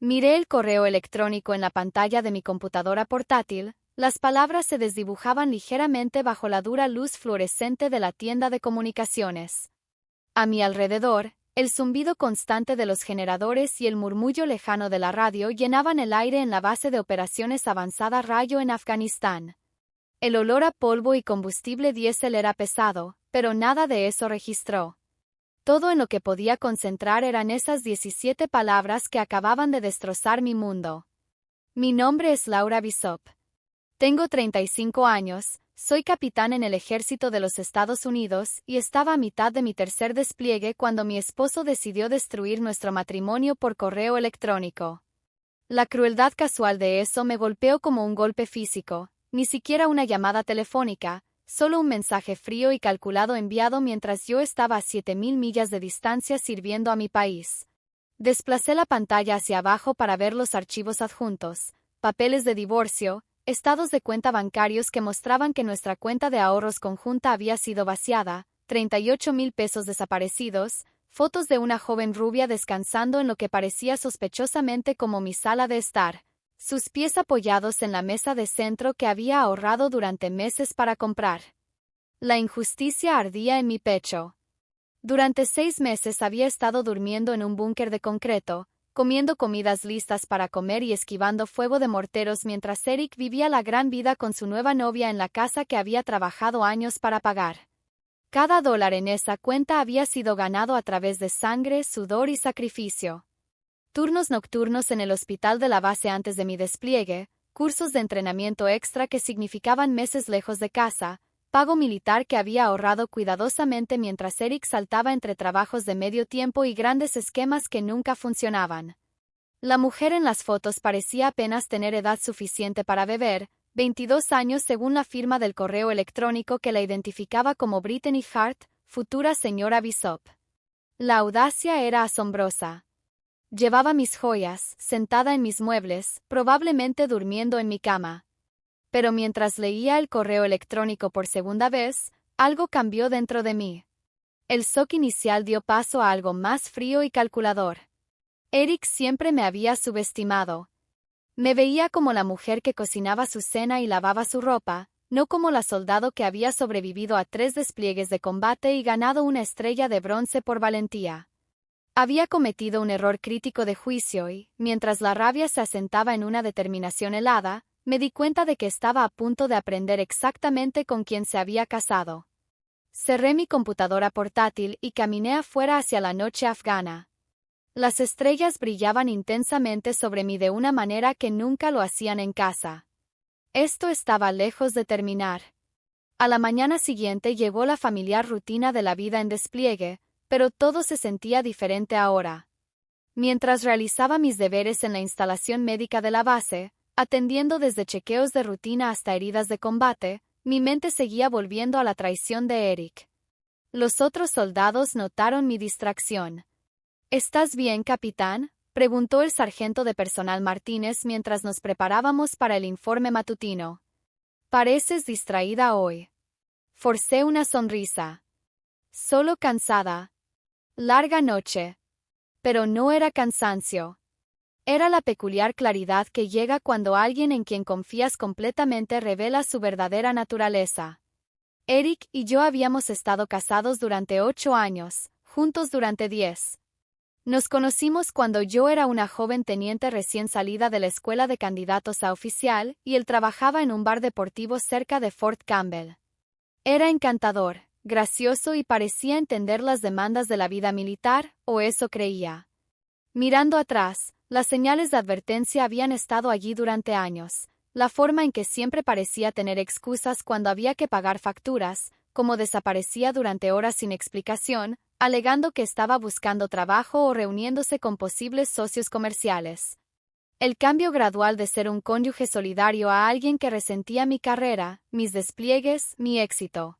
Miré el correo electrónico en la pantalla de mi computadora portátil. Las palabras se desdibujaban ligeramente bajo la dura luz fluorescente de la tienda de comunicaciones. A mi alrededor, el zumbido constante de los generadores y el murmullo lejano de la radio llenaban el aire en la base de operaciones avanzada Rayo en Afganistán. El olor a polvo y combustible diésel era pesado, pero nada de eso registró. Todo en lo que podía concentrar eran esas 17 palabras que acababan de destrozar mi mundo. Mi nombre es Laura Bishop. Tengo 35 años, soy capitán en el ejército de los Estados Unidos y estaba a mitad de mi tercer despliegue cuando mi esposo decidió destruir nuestro matrimonio por correo electrónico. La crueldad casual de eso me golpeó como un golpe físico, ni siquiera una llamada telefónica, solo un mensaje frío y calculado enviado mientras yo estaba a 7.000 millas de distancia sirviendo a mi país. Desplacé la pantalla hacia abajo para ver los archivos adjuntos, papeles de divorcio, estados de cuenta bancarios que mostraban que nuestra cuenta de ahorros conjunta había sido vaciada, 38,000 pesos desaparecidos, fotos de una joven rubia descansando en lo que parecía sospechosamente como mi sala de estar, sus pies apoyados en la mesa de centro que había ahorrado durante meses para comprar. La injusticia ardía en mi pecho. Durante 6 meses había estado durmiendo en un búnker de concreto, comiendo comidas listas para comer y esquivando fuego de morteros mientras Eric vivía la gran vida con su nueva novia en la casa que había trabajado años para pagar. Cada dólar en esa cuenta había sido ganado a través de sangre, sudor y sacrificio. Turnos nocturnos en el hospital de la base antes de mi despliegue, cursos de entrenamiento extra que significaban meses lejos de casa, pago militar que había ahorrado cuidadosamente mientras Eric saltaba entre trabajos de medio tiempo y grandes esquemas que nunca funcionaban. La mujer en las fotos parecía apenas tener edad suficiente para beber, 22 años según la firma del correo electrónico que la identificaba como Brittany Hart, futura señora Bishop. La audacia era asombrosa. Llevaba mis joyas, sentada en mis muebles, probablemente durmiendo en mi cama. Pero mientras leía el correo electrónico por segunda vez, algo cambió dentro de mí. El shock inicial dio paso a algo más frío y calculador. Eric siempre me había subestimado. Me veía como la mujer que cocinaba su cena y lavaba su ropa, no como la soldado que había sobrevivido a 3 despliegues de combate y ganado una estrella de bronce por valentía. Había cometido un error crítico de juicio y, mientras la rabia se asentaba en una determinación helada, me di cuenta de que estaba a punto de aprender exactamente con quién se había casado. Cerré mi computadora portátil y caminé afuera hacia la noche afgana. Las estrellas brillaban intensamente sobre mí de una manera que nunca lo hacían en casa. Esto estaba lejos de terminar. A la mañana siguiente llegó la familiar rutina de la vida en despliegue, pero todo se sentía diferente ahora. Mientras realizaba mis deberes en la instalación médica de la base, atendiendo desde chequeos de rutina hasta heridas de combate, mi mente seguía volviendo a la traición de Eric. Los otros soldados notaron mi distracción. ¿Estás bien, capitán?, preguntó el sargento de personal Martínez mientras nos preparábamos para el informe matutino. Pareces distraída hoy. Forcé una sonrisa. Solo cansada. Larga noche. Pero no era cansancio. Era la peculiar claridad que llega cuando alguien en quien confías completamente revela su verdadera naturaleza. Eric y yo habíamos estado casados durante 8 años, juntos durante 10. Nos conocimos cuando yo era una joven teniente recién salida de la escuela de candidatos a oficial y él trabajaba en un bar deportivo cerca de Fort Campbell. Era encantador, gracioso y parecía entender las demandas de la vida militar, o eso creía. Mirando atrás, las señales de advertencia habían estado allí durante años, la forma en que siempre parecía tener excusas cuando había que pagar facturas, como desaparecía durante horas sin explicación, alegando que estaba buscando trabajo o reuniéndose con posibles socios comerciales. El cambio gradual de ser un cónyuge solidario a alguien que resentía mi carrera, mis despliegues, mi éxito.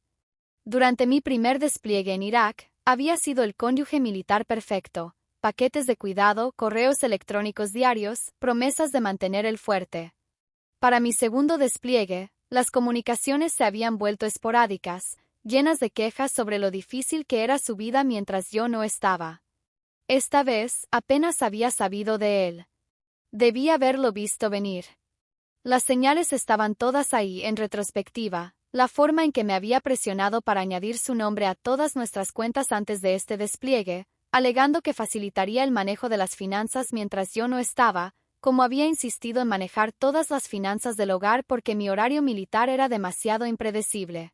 Durante mi primer despliegue en Irak, había sido el cónyuge militar perfecto, paquetes de cuidado, correos electrónicos diarios, promesas de mantener el fuerte. Para mi segundo despliegue, las comunicaciones se habían vuelto esporádicas, llenas de quejas sobre lo difícil que era su vida mientras yo no estaba. Esta vez, apenas había sabido de él. Debí haberlo visto venir. Las señales estaban todas ahí en retrospectiva, la forma en que me había presionado para añadir su nombre a todas nuestras cuentas antes de este despliegue, alegando que facilitaría el manejo de las finanzas mientras yo no estaba, como había insistido en manejar todas las finanzas del hogar porque mi horario militar era demasiado impredecible.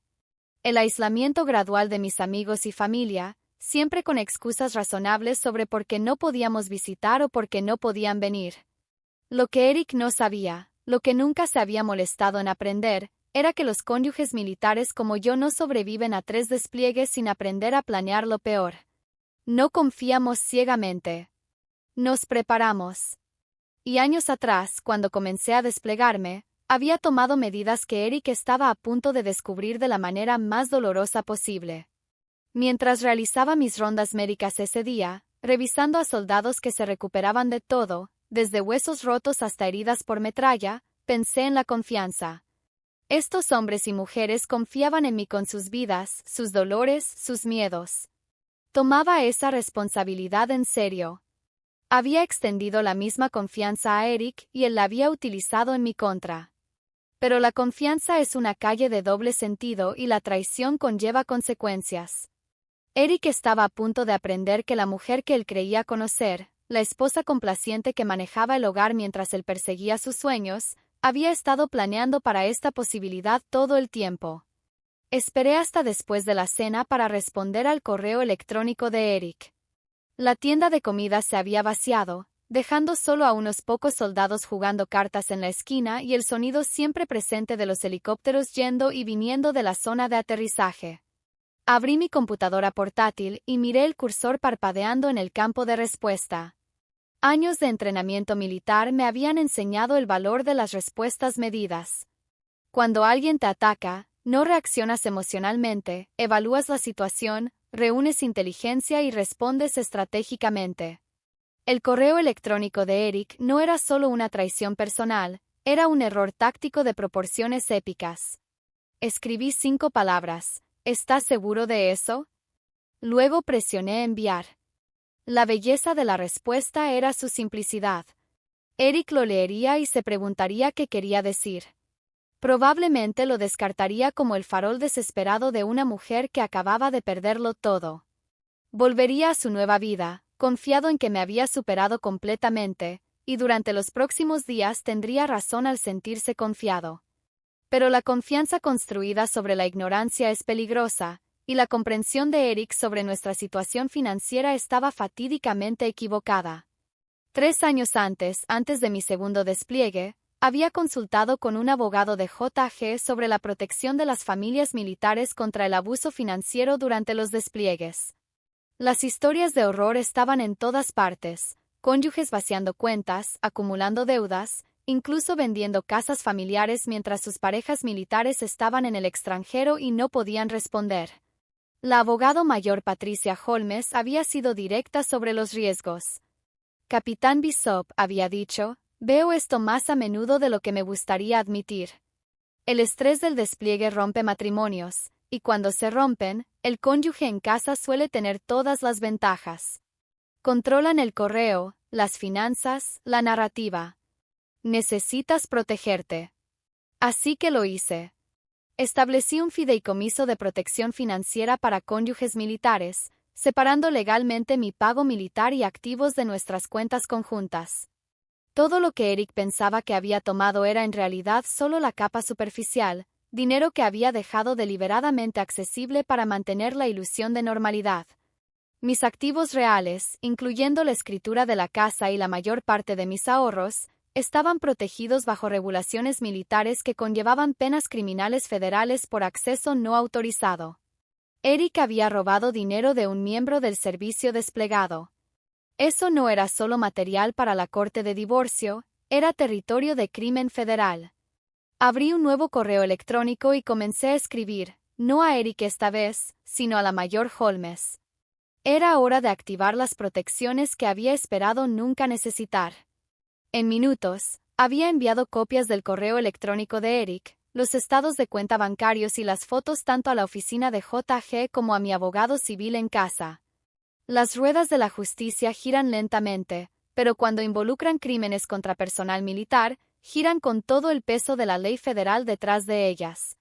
El aislamiento gradual de mis amigos y familia, siempre con excusas razonables sobre por qué no podíamos visitar o por qué no podían venir. Lo que Eric no sabía, lo que nunca se había molestado en aprender, era que los cónyuges militares como yo no sobreviven a 3 despliegues sin aprender a planear lo peor. No confiamos ciegamente. Nos preparamos. Y años atrás, cuando comencé a desplegarme, había tomado medidas que Eric estaba a punto de descubrir de la manera más dolorosa posible. Mientras realizaba mis rondas médicas ese día, revisando a soldados que se recuperaban de todo, desde huesos rotos hasta heridas por metralla, pensé en la confianza. Estos hombres y mujeres confiaban en mí con sus vidas, sus dolores, sus miedos. Tomaba esa responsabilidad en serio. Había extendido la misma confianza a Eric y él la había utilizado en mi contra. Pero la confianza es una calle de doble sentido y la traición conlleva consecuencias. Eric estaba a punto de aprender que la mujer que él creía conocer, la esposa complaciente que manejaba el hogar mientras él perseguía sus sueños, había estado planeando para esta posibilidad todo el tiempo. Esperé hasta después de la cena para responder al correo electrónico de Eric. La tienda de comida se había vaciado, dejando solo a unos pocos soldados jugando cartas en la esquina y el sonido siempre presente de los helicópteros yendo y viniendo de la zona de aterrizaje. Abrí mi computadora portátil y miré el cursor parpadeando en el campo de respuesta. Años de entrenamiento militar me habían enseñado el valor de las respuestas medidas. Cuando alguien te ataca, no reaccionas emocionalmente, evalúas la situación, reúnes inteligencia y respondes estratégicamente. El correo electrónico de Eric no era solo una traición personal, era un error táctico de proporciones épicas. Escribí 5 palabras. ¿Estás seguro de eso? Luego presioné enviar. La belleza de la respuesta era su simplicidad. Eric lo leería y se preguntaría qué quería decir. Probablemente lo descartaría como el farol desesperado de una mujer que acababa de perderlo todo. Volvería a su nueva vida, confiado en que me había superado completamente, y durante los próximos días tendría razón al sentirse confiado. Pero la confianza construida sobre la ignorancia es peligrosa, y la comprensión de Eric sobre nuestra situación financiera estaba fatídicamente equivocada. 3 años antes de mi segundo despliegue, había consultado con un abogado de JG sobre la protección de las familias militares contra el abuso financiero durante los despliegues. Las historias de horror estaban en todas partes, cónyuges vaciando cuentas, acumulando deudas, incluso vendiendo casas familiares mientras sus parejas militares estaban en el extranjero y no podían responder. La abogado mayor Patricia Holmes había sido directa sobre los riesgos. Capitán Bishop había dicho, veo esto más a menudo de lo que me gustaría admitir. El estrés del despliegue rompe matrimonios, y cuando se rompen, el cónyuge en casa suele tener todas las ventajas. Controlan el correo, las finanzas, la narrativa. Necesitas protegerte. Así que lo hice. Establecí un fideicomiso de protección financiera para cónyuges militares, separando legalmente mi pago militar y activos de nuestras cuentas conjuntas. Todo lo que Eric pensaba que había tomado era en realidad solo la capa superficial, dinero que había dejado deliberadamente accesible para mantener la ilusión de normalidad. Mis activos reales, incluyendo la escritura de la casa y la mayor parte de mis ahorros, estaban protegidos bajo regulaciones militares que conllevaban penas criminales federales por acceso no autorizado. Eric había robado dinero de un miembro del servicio desplegado. Eso no era solo material para la corte de divorcio, era territorio de crimen federal. Abrí un nuevo correo electrónico y comencé a escribir, no a Eric esta vez, sino a la mayor Holmes. Era hora de activar las protecciones que había esperado nunca necesitar. En minutos, había enviado copias del correo electrónico de Eric, los estados de cuenta bancarios y las fotos tanto a la oficina de JG como a mi abogado civil en casa. Las ruedas de la justicia giran lentamente, pero cuando involucran crímenes contra personal militar, giran con todo el peso de la ley federal detrás de ellas.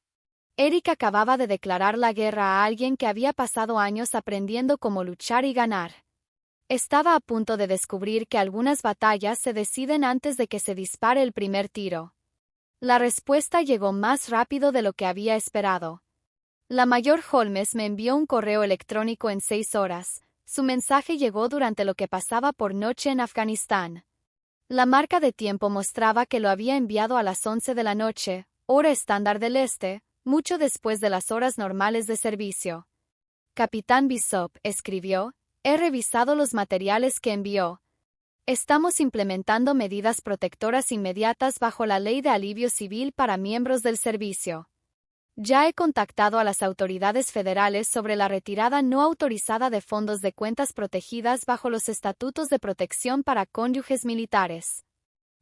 Eric acababa de declarar la guerra a alguien que había pasado años aprendiendo cómo luchar y ganar. Estaba a punto de descubrir que algunas batallas se deciden antes de que se dispare el primer tiro. La respuesta llegó más rápido de lo que había esperado. La mayor Holmes me envió un correo electrónico en 6 horas. Su mensaje llegó durante lo que pasaba por noche en Afganistán. La marca de tiempo mostraba que lo había enviado a las 11 de la noche, hora estándar del este, mucho después de las horas normales de servicio. Capitán Bishop, escribió, he revisado los materiales que envió. Estamos implementando medidas protectoras inmediatas bajo la Ley de Alivio Civil para miembros del servicio. Ya he contactado a las autoridades federales sobre la retirada no autorizada de fondos de cuentas protegidas bajo los estatutos de protección para cónyuges militares.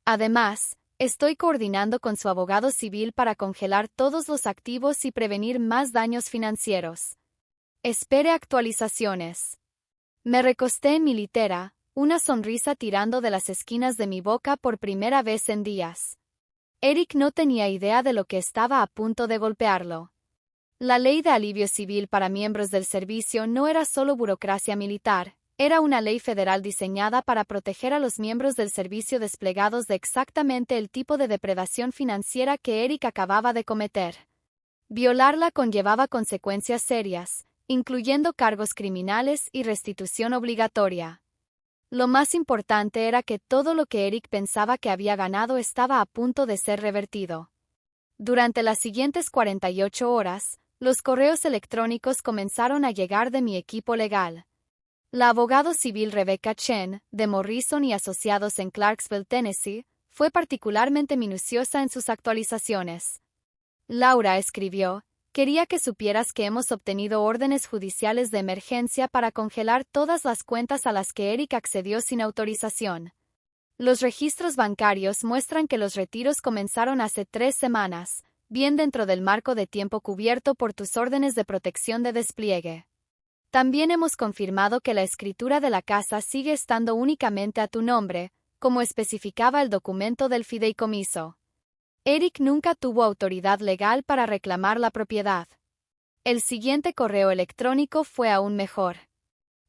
Además, estoy coordinando con su abogado civil para congelar todos los activos y prevenir más daños financieros. Espere actualizaciones. Me recosté en mi litera, una sonrisa tirando de las esquinas de mi boca por primera vez en días. Eric no tenía idea de lo que estaba a punto de golpearlo. La ley de alivio civil para miembros del servicio no era solo burocracia militar, era una ley federal diseñada para proteger a los miembros del servicio desplegados de exactamente el tipo de depredación financiera que Eric acababa de cometer. Violarla conllevaba consecuencias serias, incluyendo cargos criminales y restitución obligatoria. Lo más importante era que todo lo que Eric pensaba que había ganado estaba a punto de ser revertido. Durante las siguientes 48 horas, los correos electrónicos comenzaron a llegar de mi equipo legal. La abogado civil Rebecca Chen, de Morrison y Asociados en Clarksville, Tennessee, fue particularmente minuciosa en sus actualizaciones. Laura escribió, quería que supieras que hemos obtenido órdenes judiciales de emergencia para congelar todas las cuentas a las que Eric accedió sin autorización. Los registros bancarios muestran que los retiros comenzaron hace 3 semanas, bien dentro del marco de tiempo cubierto por tus órdenes de protección de despliegue. También hemos confirmado que la escritura de la casa sigue estando únicamente a tu nombre, como especificaba el documento del fideicomiso. Eric nunca tuvo autoridad legal para reclamar la propiedad. El siguiente correo electrónico fue aún mejor.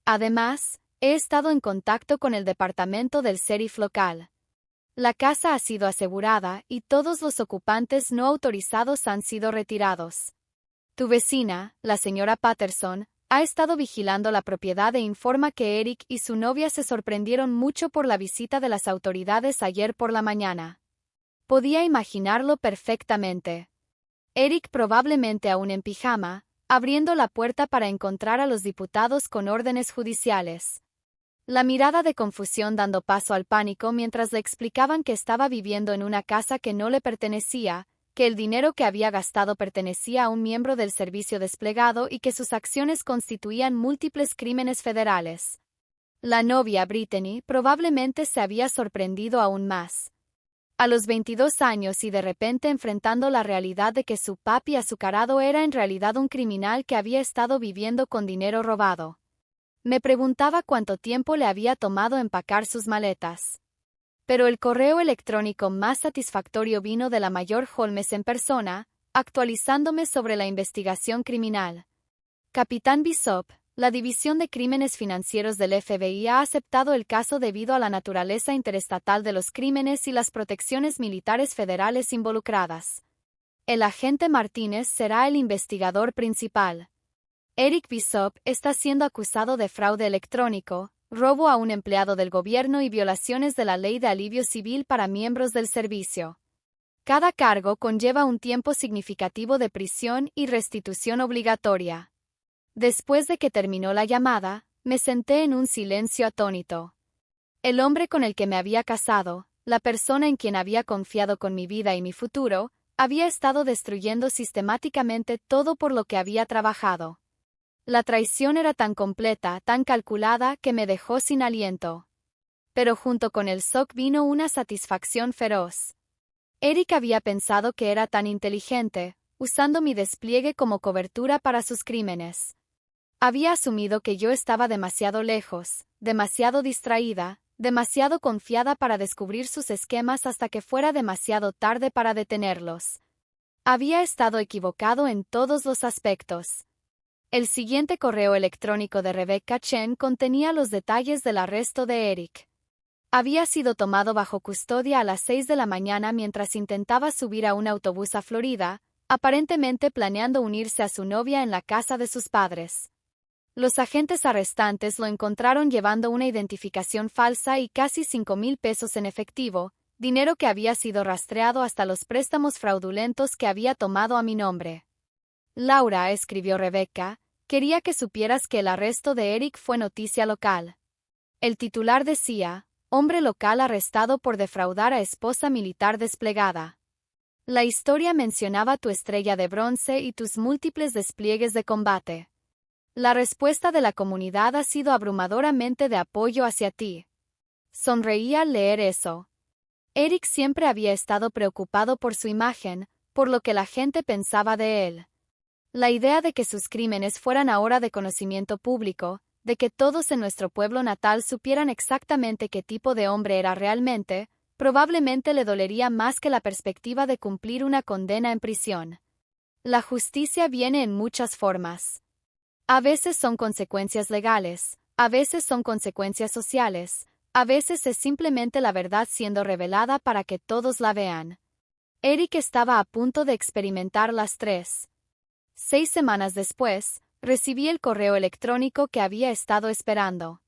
Además, he estado en contacto con el departamento del sheriff local. La casa ha sido asegurada y todos los ocupantes no autorizados han sido retirados. Tu vecina, la señora Patterson, ha estado vigilando la propiedad e informa que Eric y su novia se sorprendieron mucho por la visita de las autoridades ayer por la mañana. Podía imaginarlo perfectamente. Eric probablemente aún en pijama, abriendo la puerta para encontrar a los diputados con órdenes judiciales. La mirada de confusión dando paso al pánico mientras le explicaban que estaba viviendo en una casa que no le pertenecía, que el dinero que había gastado pertenecía a un miembro del servicio desplegado y que sus acciones constituían múltiples crímenes federales. La novia, Brittany, probablemente se había sorprendido aún más. A los 22 años y de repente enfrentando la realidad de que su papi azucarado era en realidad un criminal que había estado viviendo con dinero robado. Me preguntaba cuánto tiempo le había tomado empacar sus maletas. Pero el correo electrónico más satisfactorio vino de la mayor Holmes en persona, actualizándome sobre la investigación criminal. Capitán Bishop, la División de Crímenes Financieros del FBI ha aceptado el caso debido a la naturaleza interestatal de los crímenes y las protecciones militares federales involucradas. El agente Martínez será el investigador principal. Eric Bishop está siendo acusado de fraude electrónico, robo a un empleado del gobierno y violaciones de la Ley de Alivio Civil para miembros del servicio. Cada cargo conlleva un tiempo significativo de prisión y restitución obligatoria. Después de que terminó la llamada, me senté en un silencio atónito. El hombre con el que me había casado, la persona en quien había confiado con mi vida y mi futuro, había estado destruyendo sistemáticamente todo por lo que había trabajado. La traición era tan completa, tan calculada, que me dejó sin aliento. Pero junto con el shock vino una satisfacción feroz. Eric había pensado que era tan inteligente, usando mi despliegue como cobertura para sus crímenes. Había asumido que yo estaba demasiado lejos, demasiado distraída, demasiado confiada para descubrir sus esquemas hasta que fuera demasiado tarde para detenerlos. Había estado equivocado en todos los aspectos. El siguiente correo electrónico de Rebecca Chen contenía los detalles del arresto de Eric. Había sido tomado bajo custodia a las 6 de la mañana mientras intentaba subir a un autobús a Florida, aparentemente planeando unirse a su novia en la casa de sus padres. Los agentes arrestantes lo encontraron llevando una identificación falsa y casi 5,000 pesos en efectivo, dinero que había sido rastreado hasta los préstamos fraudulentos que había tomado a mi nombre. Laura, escribió Rebecca, quería que supieras que el arresto de Eric fue noticia local. El titular decía, hombre local arrestado por defraudar a esposa militar desplegada. La historia mencionaba tu estrella de bronce y tus múltiples despliegues de combate. La respuesta de la comunidad ha sido abrumadoramente de apoyo hacia ti. Sonreí al leer eso. Eric siempre había estado preocupado por su imagen, por lo que la gente pensaba de él. La idea de que sus crímenes fueran ahora de conocimiento público, de que todos en nuestro pueblo natal supieran exactamente qué tipo de hombre era realmente, probablemente le dolería más que la perspectiva de cumplir una condena en prisión. La justicia viene en muchas formas. A veces son consecuencias legales, a veces son consecuencias sociales, a veces es simplemente la verdad siendo revelada para que todos la vean. Eric estaba a punto de experimentar las tres. 6 semanas después, recibí el correo electrónico que había estado esperando.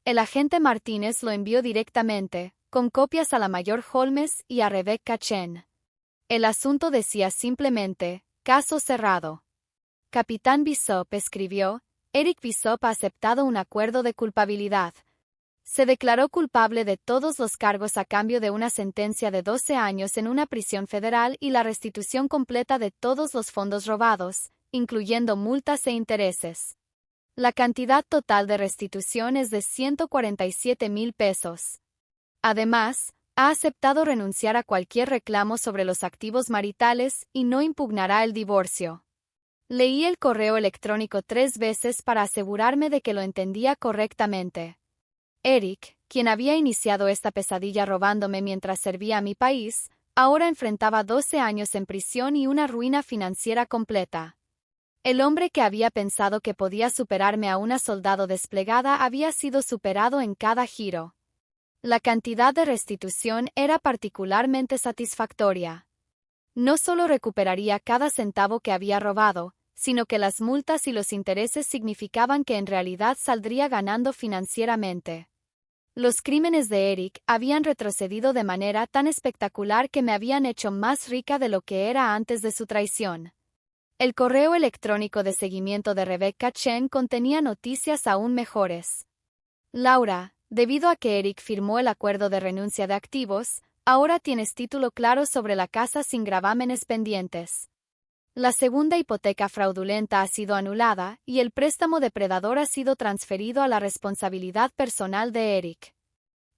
El agente Martínez lo envió directamente, con copias a la mayor Holmes y a Rebecca Chen. El asunto decía simplemente, caso cerrado. Capitán Bishop escribió, Eric Bishop ha aceptado un acuerdo de culpabilidad. Se declaró culpable de todos los cargos a cambio de una sentencia de 12 años en una prisión federal y la restitución completa de todos los fondos robados, incluyendo multas e intereses. La cantidad total de restitución es de 147,000 pesos. Además, ha aceptado renunciar a cualquier reclamo sobre los activos maritales y no impugnará el divorcio. Leí el correo electrónico 3 veces para asegurarme de que lo entendía correctamente. Eric, quien había iniciado esta pesadilla robándome mientras servía a mi país, ahora enfrentaba 12 años en prisión y una ruina financiera completa. El hombre que había pensado que podía superarme a una soldado desplegada había sido superado en cada giro. La cantidad de restitución era particularmente satisfactoria. No solo recuperaría cada centavo que había robado, sino que las multas y los intereses significaban que en realidad saldría ganando financieramente. Los crímenes de Eric habían retrocedido de manera tan espectacular que me habían hecho más rica de lo que era antes de su traición. El correo electrónico de seguimiento de Rebecca Chen contenía noticias aún mejores. Laura, debido a que Eric firmó el acuerdo de renuncia de activos, ahora tienes título claro sobre la casa sin gravámenes pendientes. La segunda hipoteca fraudulenta ha sido anulada y el préstamo depredador ha sido transferido a la responsabilidad personal de Eric.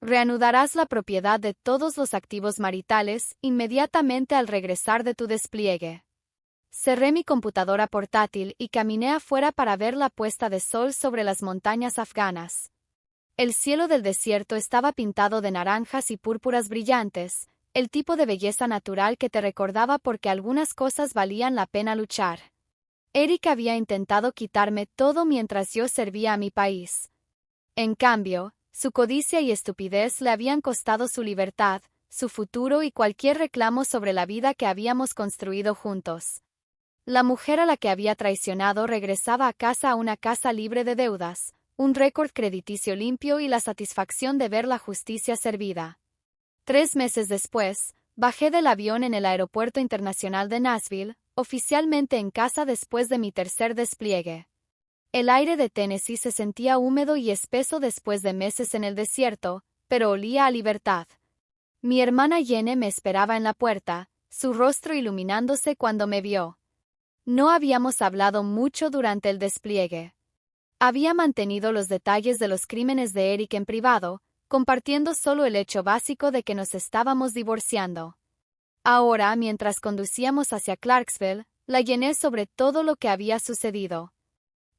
Reanudarás la propiedad de todos los activos maritales inmediatamente al regresar de tu despliegue. Cerré mi computadora portátil y caminé afuera para ver la puesta de sol sobre las montañas afganas. El cielo del desierto estaba pintado de naranjas y púrpuras brillantes, el tipo de belleza natural que te recordaba porque algunas cosas valían la pena luchar. Eric había intentado quitarme todo mientras yo servía a mi país. En cambio, su codicia y estupidez le habían costado su libertad, su futuro y cualquier reclamo sobre la vida que habíamos construido juntos. La mujer a la que había traicionado regresaba a casa a una casa libre de deudas, un récord crediticio limpio y la satisfacción de ver la justicia servida. 3 meses después, bajé del avión en el Aeropuerto Internacional de Nashville, oficialmente en casa después de mi tercer despliegue. El aire de Tennessee se sentía húmedo y espeso después de meses en el desierto, pero olía a libertad. Mi hermana Jenny me esperaba en la puerta, su rostro iluminándose cuando me vio. No habíamos hablado mucho durante el despliegue. Había mantenido los detalles de los crímenes de Eric en privado, compartiendo solo el hecho básico de que nos estábamos divorciando. Ahora, mientras conducíamos hacia Clarksville, la llené sobre todo lo que había sucedido.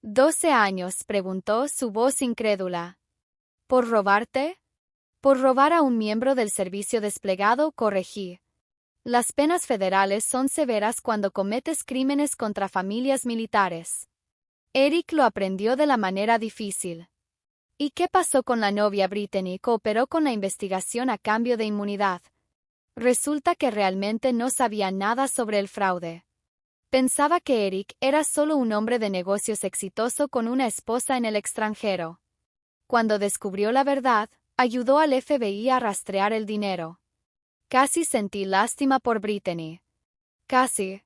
¿12 años?, preguntó su voz incrédula. ¿Por robarte? Por robar a un miembro del servicio desplegado, corregí. Las penas federales son severas cuando cometes crímenes contra familias militares. Eric lo aprendió de la manera difícil. ¿Y qué pasó con la novia? Brittany cooperó con la investigación a cambio de inmunidad. Resulta que realmente no sabía nada sobre el fraude. Pensaba que Eric era solo un hombre de negocios exitoso con una esposa en el extranjero. Cuando descubrió la verdad, ayudó al FBI a rastrear el dinero. Casi sentí lástima por Brittany. Casi.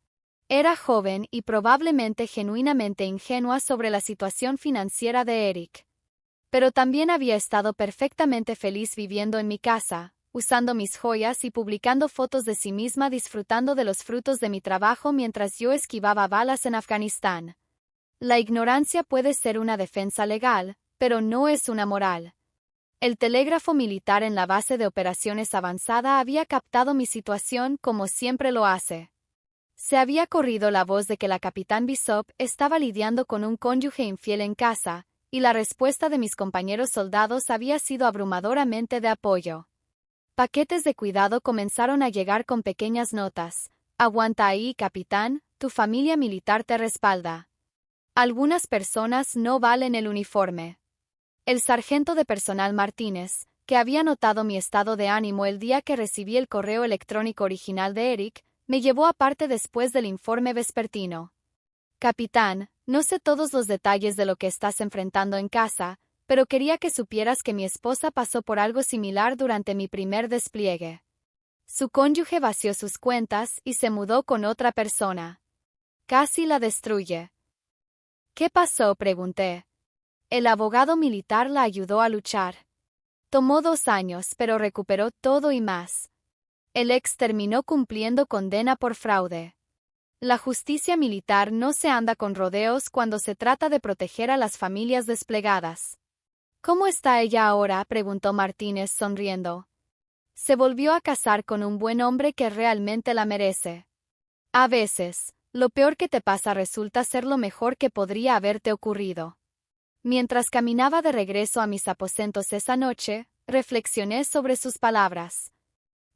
Era joven y probablemente genuinamente ingenua sobre la situación financiera de Eric. Pero también había estado perfectamente feliz viviendo en mi casa, usando mis joyas y publicando fotos de sí misma disfrutando de los frutos de mi trabajo mientras yo esquivaba balas en Afganistán. La ignorancia puede ser una defensa legal, pero no es una moral. El telégrafo militar en la base de operaciones avanzada había captado mi situación como siempre lo hace. Se había corrido la voz de que la capitán Bishop estaba lidiando con un cónyuge infiel en casa, y la respuesta de mis compañeros soldados había sido abrumadoramente de apoyo. Paquetes de cuidado comenzaron a llegar con pequeñas notas. Aguanta ahí, capitán, tu familia militar te respalda. Algunas personas no valen el uniforme. El sargento de personal Martínez, que había notado mi estado de ánimo el día que recibí el correo electrónico original de Eric, me llevó aparte después del informe vespertino. Capitán, no sé todos los detalles de lo que estás enfrentando en casa, pero quería que supieras que mi esposa pasó por algo similar durante mi primer despliegue. Su cónyuge vació sus cuentas y se mudó con otra persona. Casi la destruye. ¿Qué pasó? Pregunté. El abogado militar la ayudó a luchar. Tomó 2 años, pero recuperó todo y más. El ex terminó cumpliendo condena por fraude. La justicia militar no se anda con rodeos cuando se trata de proteger a las familias desplegadas. ¿Cómo está ella ahora?, preguntó Martínez sonriendo. Se volvió a casar con un buen hombre que realmente la merece. A veces, lo peor que te pasa resulta ser lo mejor que podría haberte ocurrido. Mientras caminaba de regreso a mis aposentos esa noche, reflexioné sobre sus palabras.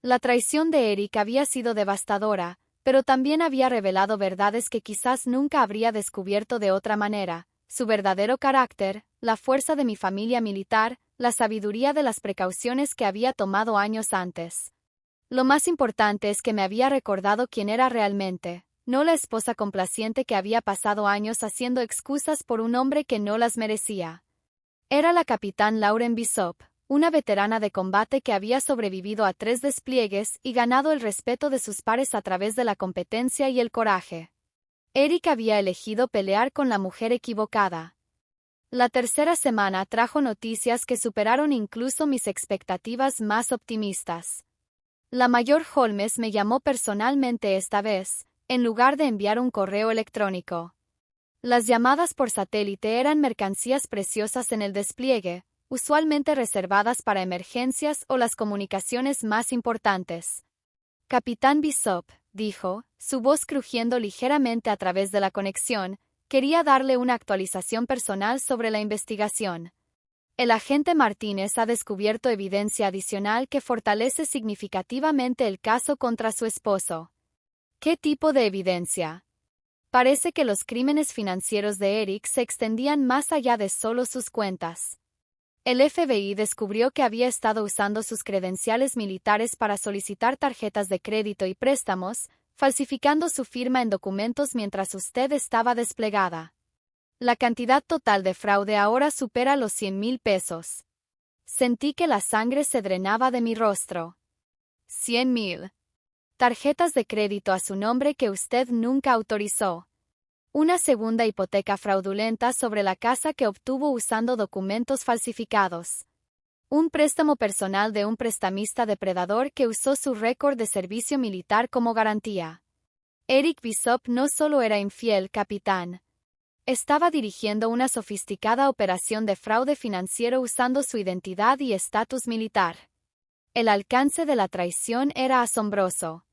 La traición de Eric había sido devastadora, pero también había revelado verdades que quizás nunca habría descubierto de otra manera: su verdadero carácter, la fuerza de mi familia militar, la sabiduría de las precauciones que había tomado años antes. Lo más importante es que me había recordado quién era realmente, no la esposa complaciente que había pasado años haciendo excusas por un hombre que no las merecía. Era la capitán Lauren Bishop, una veterana de combate que había sobrevivido a 3 despliegues y ganado el respeto de sus pares a través de la competencia y el coraje. Eric había elegido pelear con la mujer equivocada. La tercera semana trajo noticias que superaron incluso mis expectativas más optimistas. La mayor Holmes me llamó personalmente esta vez, en lugar de enviar un correo electrónico. Las llamadas por satélite eran mercancías preciosas en el despliegue, usualmente reservadas para emergencias o las comunicaciones más importantes. Capitán Bishop, dijo, su voz crujiendo ligeramente a través de la conexión, quería darle una actualización personal sobre la investigación. El agente Martínez ha descubierto evidencia adicional que fortalece significativamente el caso contra su esposo. ¿Qué tipo de evidencia? Parece que los crímenes financieros de Eric se extendían más allá de solo sus cuentas. El FBI descubrió que había estado usando sus credenciales militares para solicitar tarjetas de crédito y préstamos, falsificando su firma en documentos mientras usted estaba desplegada. La cantidad total de fraude ahora supera los 100,000 pesos. Sentí que la sangre se drenaba de mi rostro. 100,000. Tarjetas de crédito a su nombre que usted nunca autorizó. Una segunda hipoteca fraudulenta sobre la casa que obtuvo usando documentos falsificados. Un préstamo personal de un prestamista depredador que usó su récord de servicio militar como garantía. Eric Bishop no solo era infiel, capitán. Estaba dirigiendo una sofisticada operación de fraude financiero usando su identidad y estatus militar. El alcance de la traición era asombroso.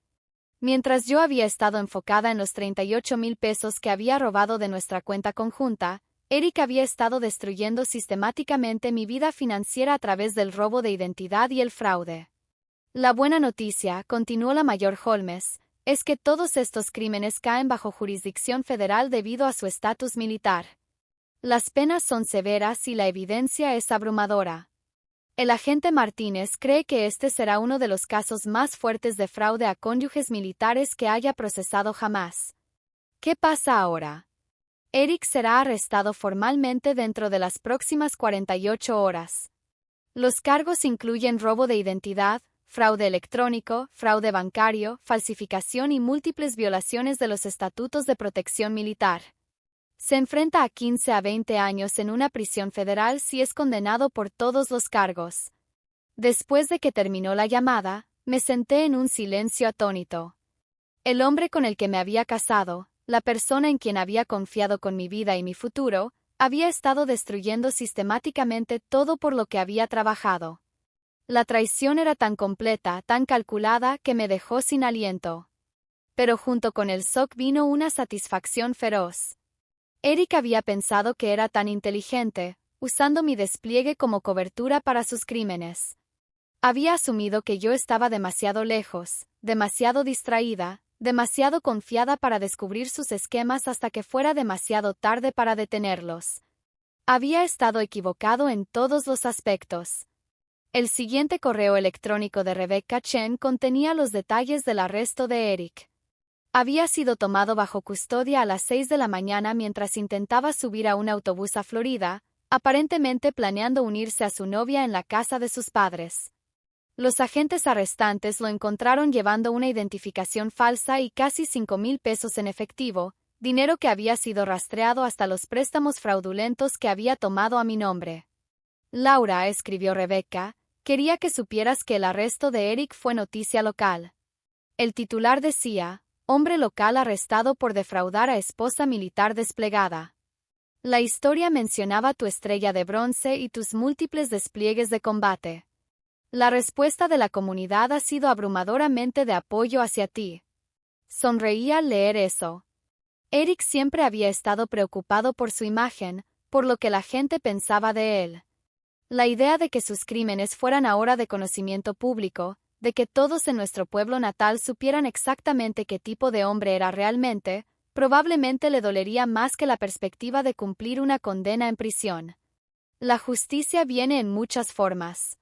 Mientras yo había estado enfocada en los 38,000 pesos que había robado de nuestra cuenta conjunta, Eric había estado destruyendo sistemáticamente mi vida financiera a través del robo de identidad y el fraude. La buena noticia, continuó la mayor Holmes, es que todos estos crímenes caen bajo jurisdicción federal debido a su estatus militar. Las penas son severas y la evidencia es abrumadora. El agente Martínez cree que este será uno de los casos más fuertes de fraude a cónyuges militares que haya procesado jamás. ¿Qué pasa ahora? Eric será arrestado formalmente dentro de las próximas 48 horas. Los cargos incluyen robo de identidad, fraude electrónico, fraude bancario, falsificación y múltiples violaciones de los estatutos de protección militar. Se enfrenta a 15 a 20 años en una prisión federal si es condenado por todos los cargos. Después de que terminó la llamada, me senté en un silencio atónito. El hombre con el que me había casado, la persona en quien había confiado con mi vida y mi futuro, había estado destruyendo sistemáticamente todo por lo que había trabajado. La traición era tan completa, tan calculada, que me dejó sin aliento. Pero junto con el shock vino una satisfacción feroz. Eric había pensado que era tan inteligente, usando mi despliegue como cobertura para sus crímenes. Había asumido que yo estaba demasiado lejos, demasiado distraída, demasiado confiada para descubrir sus esquemas hasta que fuera demasiado tarde para detenerlos. Había estado equivocado en todos los aspectos. El siguiente correo electrónico de Rebecca Chen contenía los detalles del arresto de Eric. Había sido tomado bajo custodia a las 6 de la mañana mientras intentaba subir a un autobús a Florida, aparentemente planeando unirse a su novia en la casa de sus padres. Los agentes arrestantes lo encontraron llevando una identificación falsa y casi 5,000 pesos en efectivo, dinero que había sido rastreado hasta los préstamos fraudulentos que había tomado a mi nombre. Laura, escribió Rebecca, quería que supieras que el arresto de Eric fue noticia local. El titular decía, hombre local arrestado por defraudar a esposa militar desplegada. La historia mencionaba tu estrella de bronce y tus múltiples despliegues de combate. La respuesta de la comunidad ha sido abrumadoramente de apoyo hacia ti. Sonreía al leer eso. Eric siempre había estado preocupado por su imagen, por lo que la gente pensaba de él. La idea de que sus crímenes fueran ahora de conocimiento público, de que todos en nuestro pueblo natal supieran exactamente qué tipo de hombre era realmente, probablemente le dolería más que la perspectiva de cumplir una condena en prisión. La justicia viene en muchas formas.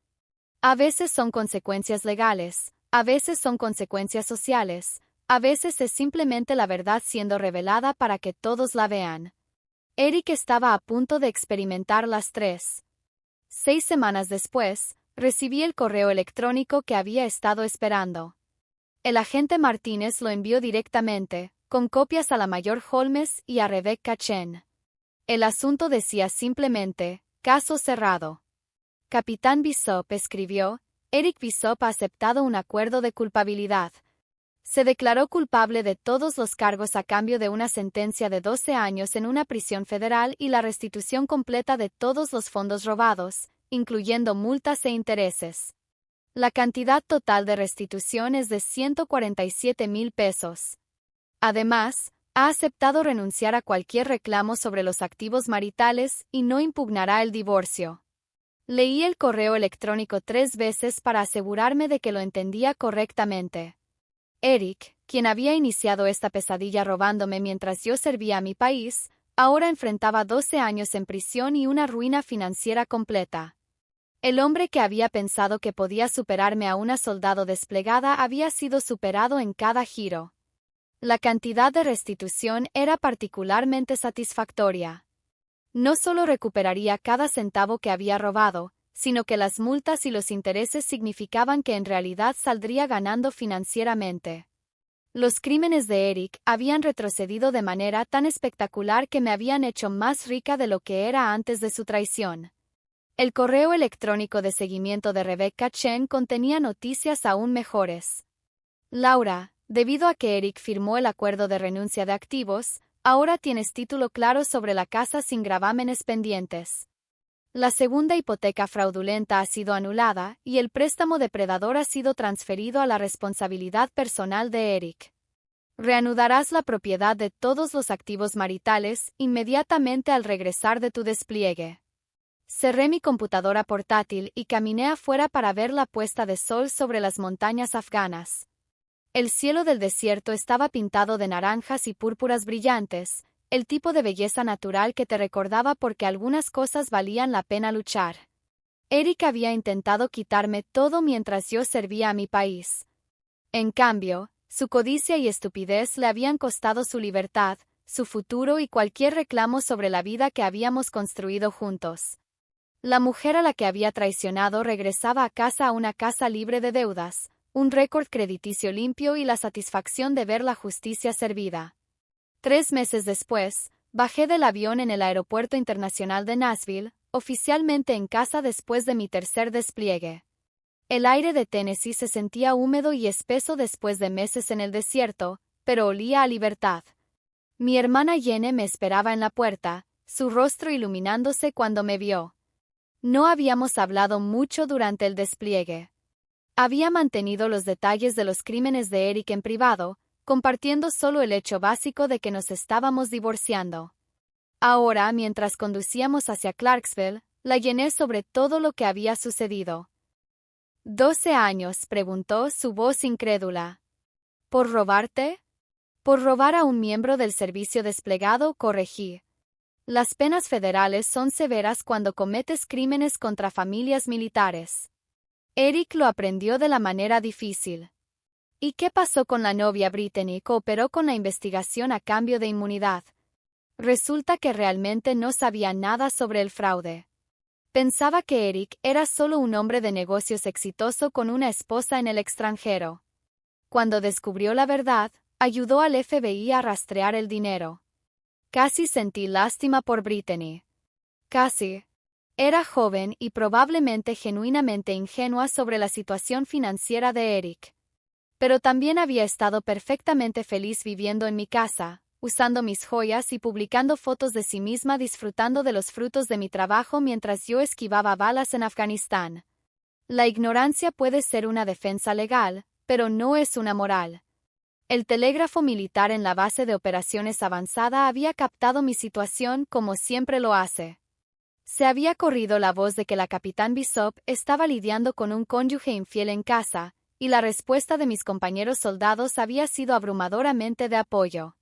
A veces son consecuencias legales, a veces son consecuencias sociales, a veces es simplemente la verdad siendo revelada para que todos la vean. Eric estaba a punto de experimentar las tres. 6 semanas después, recibí el correo electrónico que había estado esperando. El agente Martínez lo envió directamente, con copias a la mayor Holmes y a Rebecca Chen. El asunto decía simplemente, caso cerrado. Capitán Bishop escribió, Eric Bishop ha aceptado un acuerdo de culpabilidad. Se declaró culpable de todos los cargos a cambio de una sentencia de 12 años en una prisión federal y la restitución completa de todos los fondos robados, incluyendo multas e intereses. La cantidad total de restitución es de 147,000 pesos. Además, ha aceptado renunciar a cualquier reclamo sobre los activos maritales y no impugnará el divorcio. Leí el correo electrónico 3 veces para asegurarme de que lo entendía correctamente. Eric, quien había iniciado esta pesadilla robándome mientras yo servía a mi país, ahora enfrentaba 12 años en prisión y una ruina financiera completa. El hombre que había pensado que podía superarme a una soldado desplegada había sido superado en cada giro. La cantidad de restitución era particularmente satisfactoria. No solo recuperaría cada centavo que había robado, sino que las multas y los intereses significaban que en realidad saldría ganando financieramente. Los crímenes de Eric habían retrocedido de manera tan espectacular que me habían hecho más rica de lo que era antes de su traición. El correo electrónico de seguimiento de Rebecca Chen contenía noticias aún mejores. Laura, debido a que Eric firmó el acuerdo de renuncia de activos, ahora tienes título claro sobre la casa sin gravámenes pendientes. La segunda hipoteca fraudulenta ha sido anulada y el préstamo depredador ha sido transferido a la responsabilidad personal de Eric. Reanudarás la propiedad de todos los activos maritales inmediatamente al regresar de tu despliegue. Cerré mi computadora portátil y caminé afuera para ver la puesta de sol sobre las montañas afganas. El cielo del desierto estaba pintado de naranjas y púrpuras brillantes, el tipo de belleza natural que te recordaba porque algunas cosas valían la pena luchar. Eric había intentado quitarme todo mientras yo servía a mi país. En cambio, su codicia y estupidez le habían costado su libertad, su futuro y cualquier reclamo sobre la vida que habíamos construido juntos. La mujer a la que había traicionado regresaba a casa, a una casa libre de deudas, un récord crediticio limpio y la satisfacción de ver la justicia servida. 3 meses después, bajé del avión en el Aeropuerto Internacional de Nashville, oficialmente en casa después de mi tercer despliegue. El aire de Tennessee se sentía húmedo y espeso después de meses en el desierto, pero olía a libertad. Mi hermana Jenny me esperaba en la puerta, su rostro iluminándose cuando me vio. No habíamos hablado mucho durante el despliegue. Había mantenido los detalles de los crímenes de Eric en privado, compartiendo solo el hecho básico de que nos estábamos divorciando. Ahora, mientras conducíamos hacia Clarksville, la llené sobre todo lo que había sucedido. ¿12 años?, preguntó, su voz incrédula. ¿Por robarte? Por robar a un miembro del servicio desplegado, corregí. Las penas federales son severas cuando cometes crímenes contra familias militares. Eric lo aprendió de la manera difícil. ¿Y qué pasó con la novia? Brittany cooperó con la investigación a cambio de inmunidad. Resulta que realmente no sabía nada sobre el fraude. Pensaba que Eric era solo un hombre de negocios exitoso con una esposa en el extranjero. Cuando descubrió la verdad, ayudó al FBI a rastrear el dinero. Casi sentí lástima por Brittany. Casi. Era joven y probablemente genuinamente ingenua sobre la situación financiera de Eric. Pero también había estado perfectamente feliz viviendo en mi casa, usando mis joyas y publicando fotos de sí misma disfrutando de los frutos de mi trabajo mientras yo esquivaba balas en Afganistán. La ignorancia puede ser una defensa legal, pero no es una moral. El telégrafo militar en la base de operaciones avanzada había captado mi situación como siempre lo hace. Se había corrido la voz de que la capitán Bishop estaba lidiando con un cónyuge infiel en casa, y la respuesta de mis compañeros soldados había sido abrumadoramente de apoyo.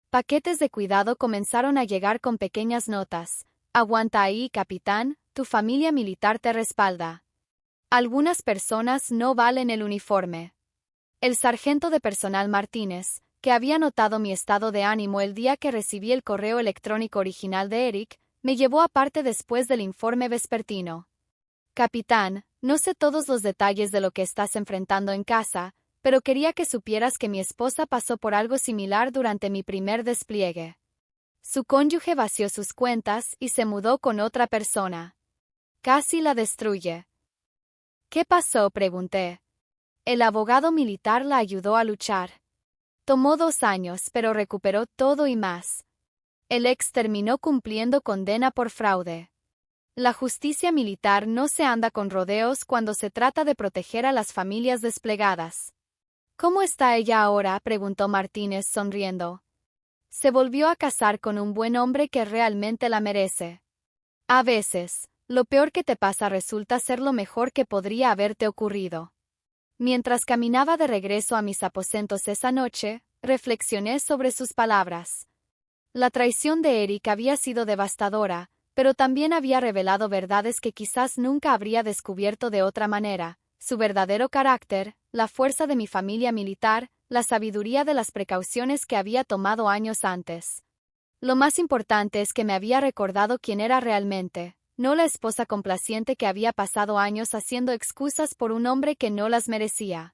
Paquetes de cuidado comenzaron a llegar con pequeñas notas. Aguanta ahí, capitán, tu familia militar te respalda. Algunas personas no valen el uniforme. El sargento de personal Martínez, que había notado mi estado de ánimo el día que recibí el correo electrónico original de Eric, me llevó aparte después del informe vespertino. Capitán, no sé todos los detalles de lo que estás enfrentando en casa, pero quería que supieras que mi esposa pasó por algo similar durante mi primer despliegue. Su cónyuge vació sus cuentas y se mudó con otra persona. Casi la destruye. ¿Qué pasó?, pregunté. El abogado militar la ayudó a luchar. Tomó 2 años, pero recuperó todo y más. El ex terminó cumpliendo condena por fraude. La justicia militar no se anda con rodeos cuando se trata de proteger a las familias desplegadas. ¿Cómo está ella ahora?, preguntó Martínez sonriendo. Se volvió a casar con un buen hombre que realmente la merece. A veces, lo peor que te pasa resulta ser lo mejor que podría haberte ocurrido. Mientras caminaba de regreso a mis aposentos esa noche, reflexioné sobre sus palabras. La traición de Eric había sido devastadora, pero también había revelado verdades que quizás nunca habría descubierto de otra manera: su verdadero carácter, la fuerza de mi familia militar, la sabiduría de las precauciones que había tomado años antes. Lo más importante es que me había recordado quién era realmente, no la esposa complaciente que había pasado años haciendo excusas por un hombre que no las merecía.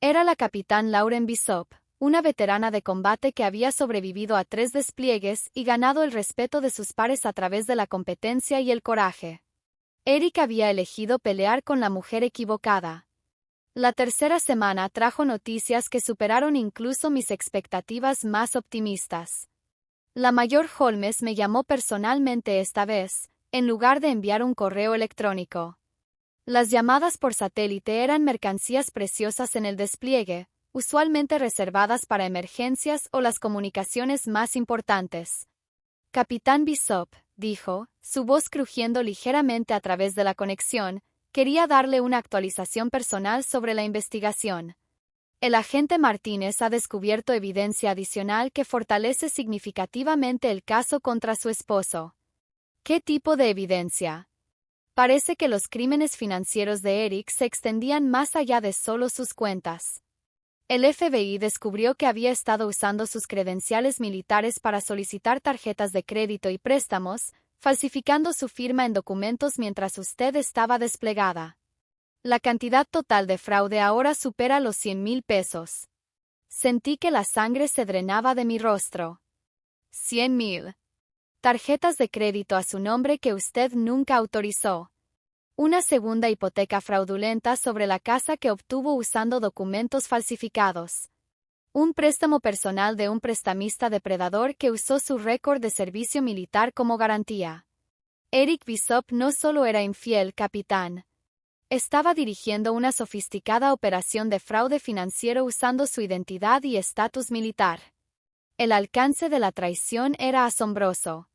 Era la capitán Lauren Bishop, una veterana de combate que había sobrevivido a 3 despliegues y ganado el respeto de sus pares a través de la competencia y el coraje. Eric había elegido pelear con la mujer equivocada. La tercera semana trajo noticias que superaron incluso mis expectativas más optimistas. La mayor Holmes me llamó personalmente esta vez, en lugar de enviar un correo electrónico. Las llamadas por satélite eran mercancías preciosas en el despliegue, usualmente reservadas para emergencias o las comunicaciones más importantes. Capitán Bishop, dijo, su voz crujiendo ligeramente a través de la conexión, quería darle una actualización personal sobre la investigación. El agente Martínez ha descubierto evidencia adicional que fortalece significativamente el caso contra su esposo. ¿Qué tipo de evidencia? Parece que los crímenes financieros de Eric se extendían más allá de solo sus cuentas. El FBI descubrió que había estado usando sus credenciales militares para solicitar tarjetas de crédito y préstamos, falsificando su firma en documentos mientras usted estaba desplegada. La cantidad total de fraude ahora supera los 100,000 pesos. Sentí que la sangre se drenaba de mi rostro. 100,000. Tarjetas de crédito a su nombre que usted nunca autorizó. Una segunda hipoteca fraudulenta sobre la casa que obtuvo usando documentos falsificados. Un préstamo personal de un prestamista depredador que usó su récord de servicio militar como garantía. Eric Bishop no solo era infiel, capitán. Estaba dirigiendo una sofisticada operación de fraude financiero usando su identidad y estatus militar. El alcance de la traición era asombroso.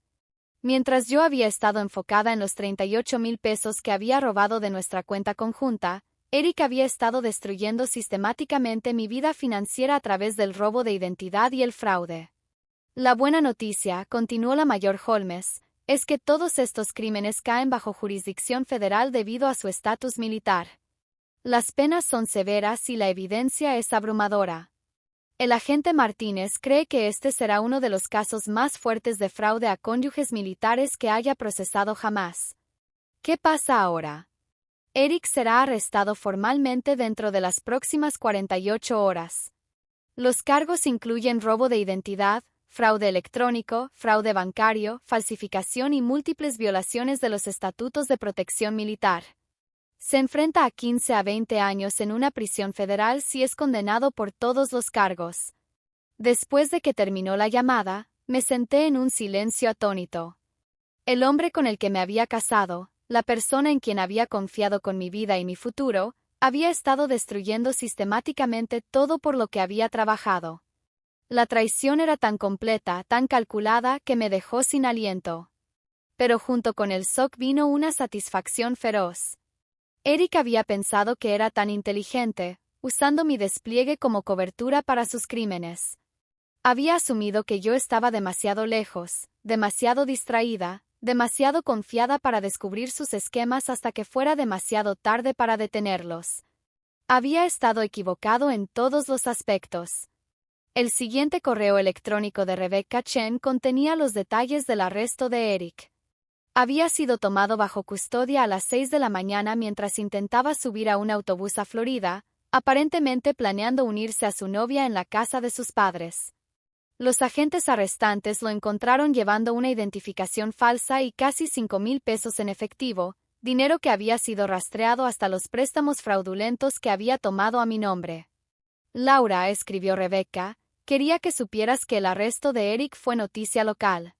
Mientras yo había estado enfocada en los 38,000 pesos que había robado de nuestra cuenta conjunta, Eric había estado destruyendo sistemáticamente mi vida financiera a través del robo de identidad y el fraude. La buena noticia, continuó la mayor Holmes, es que todos estos crímenes caen bajo jurisdicción federal debido a su estatus militar. Las penas son severas y la evidencia es abrumadora. El agente Martínez cree que este será uno de los casos más fuertes de fraude a cónyuges militares que haya procesado jamás. ¿Qué pasa ahora? Eric será arrestado formalmente dentro de las próximas 48 horas. Los cargos incluyen robo de identidad, fraude electrónico, fraude bancario, falsificación y múltiples violaciones de los estatutos de protección militar. Se enfrenta a 15 a 20 años en una prisión federal si es condenado por todos los cargos. Después de que terminó la llamada, me senté en un silencio atónito. El hombre con el que me había casado, la persona en quien había confiado con mi vida y mi futuro, había estado destruyendo sistemáticamente todo por lo que había trabajado. La traición era tan completa, tan calculada, que me dejó sin aliento. Pero junto con el shock vino una satisfacción feroz. Eric había pensado que era tan inteligente, usando mi despliegue como cobertura para sus crímenes. Había asumido que yo estaba demasiado lejos, demasiado distraída, demasiado confiada para descubrir sus esquemas hasta que fuera demasiado tarde para detenerlos. Había estado equivocado en todos los aspectos. El siguiente correo electrónico de Rebecca Chen contenía los detalles del arresto de Eric. Había sido tomado bajo custodia a las 6 de la mañana mientras intentaba subir a un autobús a Florida, aparentemente planeando unirse a su novia en la casa de sus padres. Los agentes arrestantes lo encontraron llevando una identificación falsa y casi 5,000 pesos en efectivo, dinero que había sido rastreado hasta los préstamos fraudulentos que había tomado a mi nombre. Laura, escribió Rebecca, quería que supieras que el arresto de Eric fue noticia local.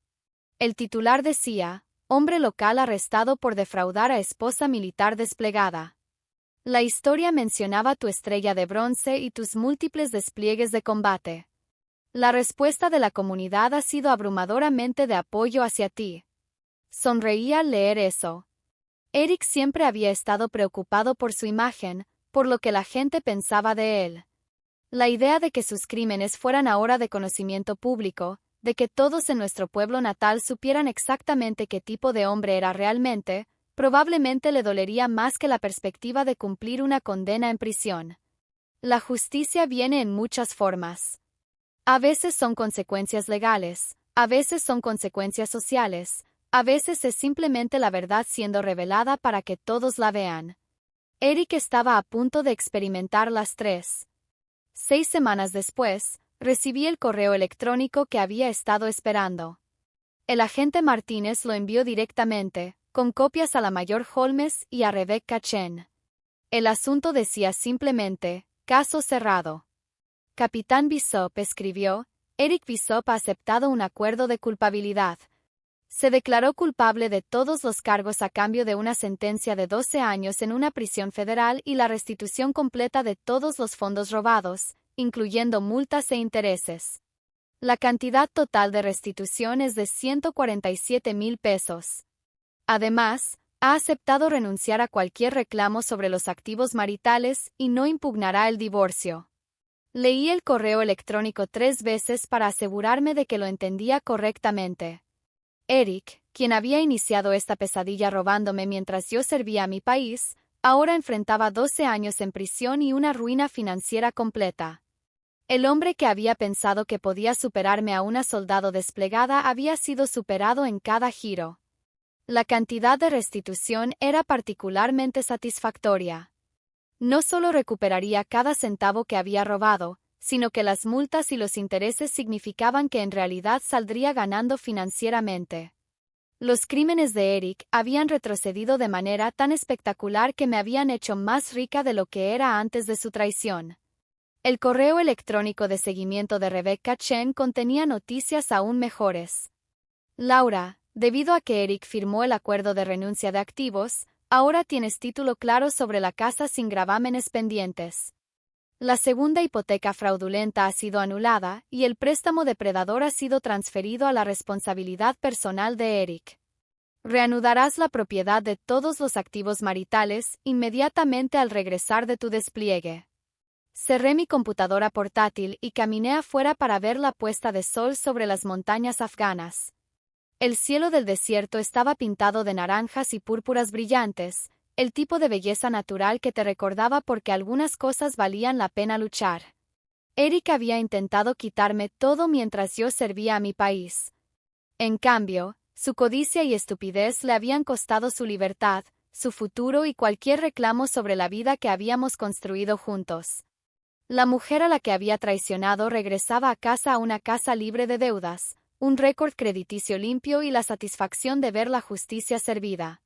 El titular decía: hombre local arrestado por defraudar a esposa militar desplegada. La historia mencionaba tu estrella de bronce y tus múltiples despliegues de combate. La respuesta de la comunidad ha sido abrumadoramente de apoyo hacia ti. Sonreía al leer eso. Eric siempre había estado preocupado por su imagen, por lo que la gente pensaba de él. La idea de que sus crímenes fueran ahora de conocimiento público, de que todos en nuestro pueblo natal supieran exactamente qué tipo de hombre era realmente, probablemente le dolería más que la perspectiva de cumplir una condena en prisión. La justicia viene en muchas formas. A veces son consecuencias legales, a veces son consecuencias sociales, a veces es simplemente la verdad siendo revelada para que todos la vean. Eric estaba a punto de experimentar las tres. 6 semanas después, recibí el correo electrónico que había estado esperando. El agente Martínez lo envió directamente, con copias a la mayor Holmes y a Rebecca Chen. El asunto decía simplemente: caso cerrado. Capitán Bishop escribió: Eric Bishop ha aceptado un acuerdo de culpabilidad. Se declaró culpable de todos los cargos a cambio de una sentencia de 12 años en una prisión federal y la restitución completa de todos los fondos robados, incluyendo multas e intereses. La cantidad total de restitución es de 147,000 pesos. Además, ha aceptado renunciar a cualquier reclamo sobre los activos maritales y no impugnará el divorcio. Leí el correo electrónico 3 veces para asegurarme de que lo entendía correctamente. Eric, quien había iniciado esta pesadilla robándome mientras yo servía a mi país, ahora enfrentaba 12 años en prisión y una ruina financiera completa. El hombre que había pensado que podía superarme a una soldado desplegada había sido superado en cada giro. La cantidad de restitución era particularmente satisfactoria. No solo recuperaría cada centavo que había robado, sino que las multas y los intereses significaban que en realidad saldría ganando financieramente. Los crímenes de Eric habían retrocedido de manera tan espectacular que me habían hecho más rica de lo que era antes de su traición. El correo electrónico de seguimiento de Rebecca Chen contenía noticias aún mejores. Laura, debido a que Eric firmó el acuerdo de renuncia de activos, ahora tienes título claro sobre la casa sin gravámenes pendientes. La segunda hipoteca fraudulenta ha sido anulada y el préstamo depredador ha sido transferido a la responsabilidad personal de Eric. Reanudarás la propiedad de todos los activos maritales inmediatamente al regresar de tu despliegue. Cerré mi computadora portátil y caminé afuera para ver la puesta de sol sobre las montañas afganas. El cielo del desierto estaba pintado de naranjas y púrpuras brillantes, el tipo de belleza natural que te recordaba porque algunas cosas valían la pena luchar. Eric había intentado quitarme todo mientras yo servía a mi país. En cambio, su codicia y estupidez le habían costado su libertad, su futuro y cualquier reclamo sobre la vida que habíamos construido juntos. La mujer a la que había traicionado regresaba a casa, a una casa libre de deudas, un récord crediticio limpio y la satisfacción de ver la justicia servida.